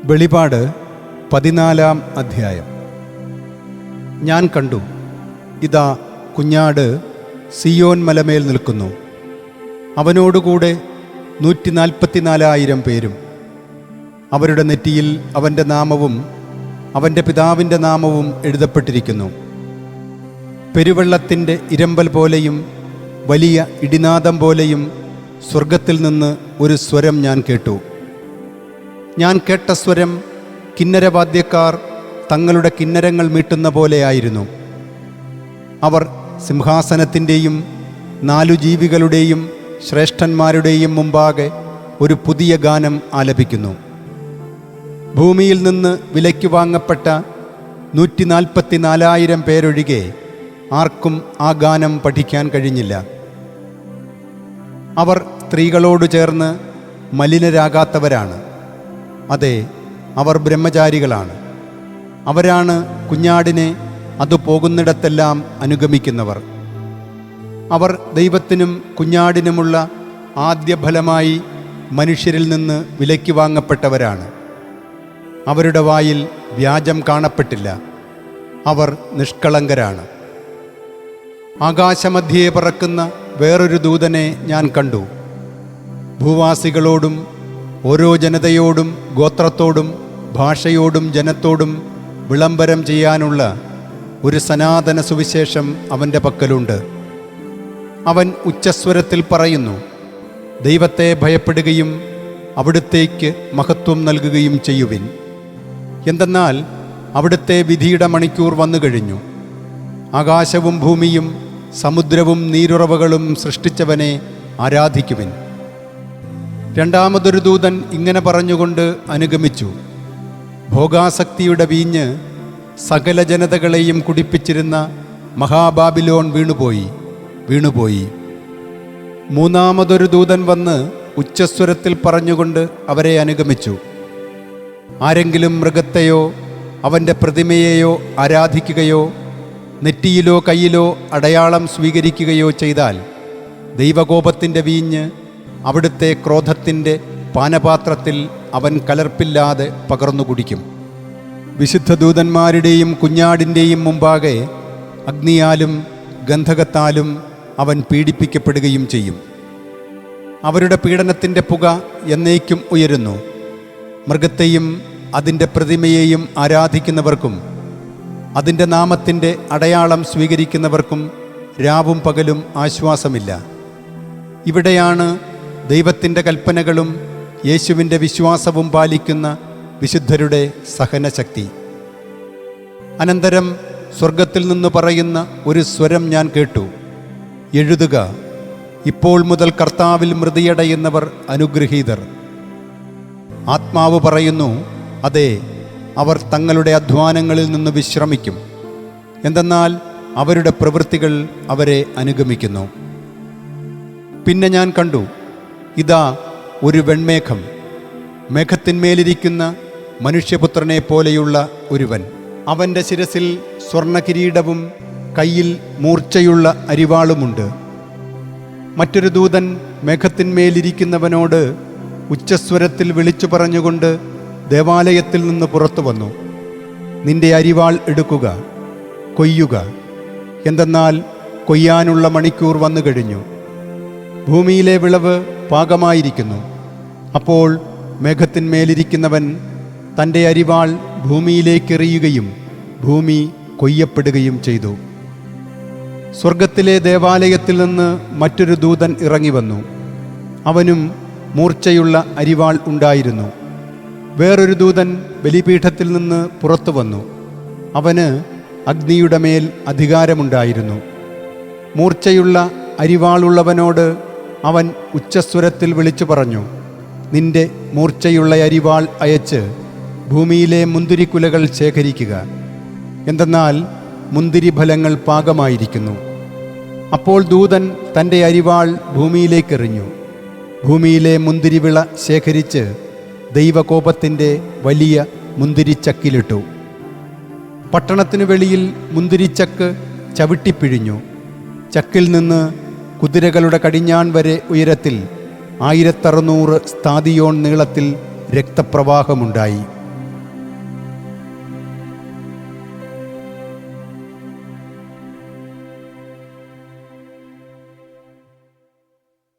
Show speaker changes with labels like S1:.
S1: വെളിപാട് 14-ാം അധ്യായം. ഞാൻ കണ്ടു, ഇതാ കുഞ്ഞാട് സിയോൻ മലമേൽ നിൽക്കുന്നു. അവനോടുകൂടെ 144,000 പേരും. അവരുടെ നെറ്റിയിൽ അവൻ്റെ നാമവും അവൻ്റെ പിതാവിൻ്റെ നാമവും എഴുതപ്പെട്ടിരിക്കുന്നു. പെരുവെള്ളത്തിൻ്റെ ഇരമ്പൽ പോലെയും വലിയ ഇടിനാദം പോലെയും സ്വർഗത്തിൽ നിന്ന് ഒരു സ്വരം ഞാൻ കേട്ടു. ഞാൻ കേട്ട സ്വരം കിന്നരവാദ്യക്കാർ തങ്ങളുടെ കിന്നരങ്ങൾ മീട്ടുന്ന പോലെയായിരുന്നു. അവർ സിംഹാസനത്തിൻ്റെയും 4 ജീവികളുടെയും ശ്രേഷ്ഠന്മാരുടെയും മുമ്പാകെ ഒരു പുതിയ ഗാനം ആലപിക്കുന്നു. ഭൂമിയിൽ നിന്ന് വിലയ്ക്ക് വാങ്ങപ്പെട്ട 144,000 പേരൊഴികെ ആർക്കും ആ ഗാനം പഠിക്കാൻ കഴിഞ്ഞില്ല. അവർ സ്ത്രീകളോട് ചേർന്ന് മലിനരാകാത്തവരാണ്. അതെ, അവർ ബ്രഹ്മചാരികളാണ്. അവരാണ് കുഞ്ഞാടിനെ അത് പോകുന്നിടത്തെല്ലാം അനുഗമിക്കുന്നവർ. അവർ ദൈവത്തിനും കുഞ്ഞാടിനുമുള്ള ആദ്യഫലമായി മനുഷ്യരിൽ നിന്ന് വിലയ്ക്ക് വാങ്ങപ്പെട്ടവരാണ്. അവരുടെ വായിൽ വ്യാജം കാണപ്പെട്ടില്ല. അവർ നിഷ്കളങ്കരാണ്. ആകാശമധ്യേ പറക്കുന്ന വേറൊരു ദൂതനെ ഞാൻ കണ്ടു. ഭൂവാസികളോടും ഓരോ ജനതയോടും ഗോത്രത്തോടും ഭാഷയോടും ജനത്തോടും വിളംബരം ചെയ്യാനുള്ള ഒരു സനാതന സുവിശേഷം അവൻ്റെ പക്കലുണ്ട്. അവൻ ഉച്ചസ്വരത്തിൽ പറയുന്നു, ദൈവത്തെ ഭയപ്പെടുകയും അവിടുത്തേക്ക് മഹത്വം നൽകുകയും ചെയ്യുവിൻ. എന്തെന്നാൽ അവിടുത്തെ വിധിയുടെ മണിക്കൂർ വന്നു കഴിഞ്ഞു. ആകാശവും ഭൂമിയും സമുദ്രവും നീരുറവകളും സൃഷ്ടിച്ചവനെ ആരാധിക്കുവിൻ. രണ്ടാമതൊരു ദൂതൻ ഇങ്ങനെ പറഞ്ഞുകൊണ്ട് അനുഗമിച്ചു, ഭോഗാസക്തിയുടെ വീഞ്ഞ് സകല ജനതകളെയും കുടിപ്പിച്ചിരുന്ന മഹാബാബിലോൺ വീണുപോയി. മൂന്നാമതൊരു ദൂതൻ വന്ന് ഉച്ചസ്വരത്തിൽ പറഞ്ഞുകൊണ്ട് അവരെ അനുഗമിച്ചു, ആരെങ്കിലും മൃഗത്തെയോ അവൻ്റെ പ്രതിമയെയോ ആരാധിക്കുകയോ നെറ്റിയിലോ കയ്യിലോ അടയാളം സ്വീകരിക്കുകയോ ചെയ്താൽ ദൈവകോപത്തിൻ്റെ വീഞ്ഞ് അവിടുത്തെ ക്രോധത്തിൻ്റെ പാനപാത്രത്തിൽ അവൻ കലർപ്പില്ലാതെ പകർന്നു കുടിക്കും. വിശുദ്ധ ദൂതന്മാരുടെയും കുഞ്ഞാടിൻ്റെയും മുമ്പാകെ അഗ്നിയാലും ഗന്ധകത്താലും അവൻ പീഡിപ്പിക്കപ്പെടുകയും ചെയ്യും. അവരുടെ പീഡനത്തിൻ്റെ പുക എന്നേക്കും ഉയരുന്നു. മൃഗത്തെയും അതിൻ്റെ പ്രതിമയെയും ആരാധിക്കുന്നവർക്കും അതിൻ്റെ നാമത്തിൻ്റെ അടയാളം സ്വീകരിക്കുന്നവർക്കും രാവും പകലും ആശ്വാസമില്ല. ഇവിടെയാണ് ദൈവത്തിൻ്റെ കൽപ്പനകളും യേശുവിൻ്റെ വിശ്വാസവും പാലിക്കുന്ന വിശുദ്ധരുടെ സഹനശക്തി. അനന്തരം സ്വർഗത്തിൽ നിന്ന് പറയുന്ന ഒരു സ്വരം ഞാൻ കേട്ടു, എഴുതുക, ഇപ്പോൾ മുതൽ കർത്താവിൽ മൃതിയടയുന്നവർ അനുഗ്രഹീതർ. ആത്മാവ് പറയുന്നു, അതെ, അവർ തങ്ങളുടെ അധ്വാനങ്ങളിൽ നിന്ന് വിശ്രമിക്കും. എന്തെന്നാൽ അവരുടെ പ്രവൃത്തികൾ അവരെ അനുഗമിക്കുന്നു. പിന്നെ ഞാൻ കണ്ടു, ഇതാ ഒരു വെൺമേഘം, മേഘത്തിന്മേലിരിക്കുന്ന മനുഷ്യപുത്രനെ പോലെയുള്ള ഒരുവൻ. അവൻ്റെ ശിരസിൽ സ്വർണകിരീടവും കയ്യിൽ മൂർച്ചയുള്ള അരിവാളുമുണ്ട്. മറ്റൊരു ദൂതൻ മേഘത്തിന്മേലിരിക്കുന്നവനോട് ഉച്ചസ്വരത്തിൽ വിളിച്ചു പറഞ്ഞുകൊണ്ട് ദേവാലയത്തിൽ നിന്ന് പുറത്തു വന്നു, നിന്റെ അരിവാൾ എടുക്കുക, കൊയ്യുക. എന്തെന്നാൽ കൊയ്യാനുള്ള മണിക്കൂർ വന്നു കഴിഞ്ഞു. ഭൂമിയിലെ വിളവ് പാകമായിരിക്കുന്നു. അപ്പോൾ മേഘത്തിന്മേലിരിക്കുന്നവൻ തൻ്റെ അരിവാൾ ഭൂമിയിലേക്കെറിയുകയും ഭൂമി കൊയ്യപ്പെടുകയും ചെയ്തു. സ്വർഗത്തിലെ ദേവാലയത്തിൽ നിന്ന് മറ്റൊരു ദൂതൻ ഇറങ്ങി വന്നു. അവനും മൂർച്ചയുള്ള അരിവാൾ ഉണ്ടായിരുന്നു. വേറൊരു ദൂതൻ ബലിപീഠത്തിൽ നിന്ന് പുറത്തു വന്നു. അവന് അഗ്നിയുടെ മേൽ അധികാരമുണ്ടായിരുന്നു. മൂർച്ചയുള്ള അരിവാളുള്ളവനോട് അവൻ ഉച്ചസ്വരത്തിൽ വിളിച്ചു പറഞ്ഞു, നിന്റെ മൂർച്ചയുള്ള അരിവാൾ അയച്ച് ഭൂമിയിലെ മുന്തിരിക്കുലകൾ ശേഖരിക്കുക. എന്തെന്നാൽ മുന്തിരിഫലങ്ങൾ പാകമായിരിക്കുന്നു. അപ്പോൾ ദൂതൻ തൻ്റെ അരിവാൾ ഭൂമിയിലേക്കെറിഞ്ഞു. ഭൂമിയിലെ മുന്തിരിവിള ശേഖരിച്ച് ദൈവകോപത്തിൻ്റെ വലിയ മുന്തിരിച്ചക്കിലിട്ടു. പട്ടണത്തിനു വെളിയിൽ മുന്തിരിച്ചക്ക് ചവിട്ടിപ്പിഴിഞ്ഞു. ചക്കിൽ നിന്ന് കുതിരകളുടെ കടിഞ്ഞാൺ വരെ ഉയരത്തിൽ 1600 സ്താദിയോൺ നീളത്തിൽ രക്തപ്രവാഹമുണ്ടായി.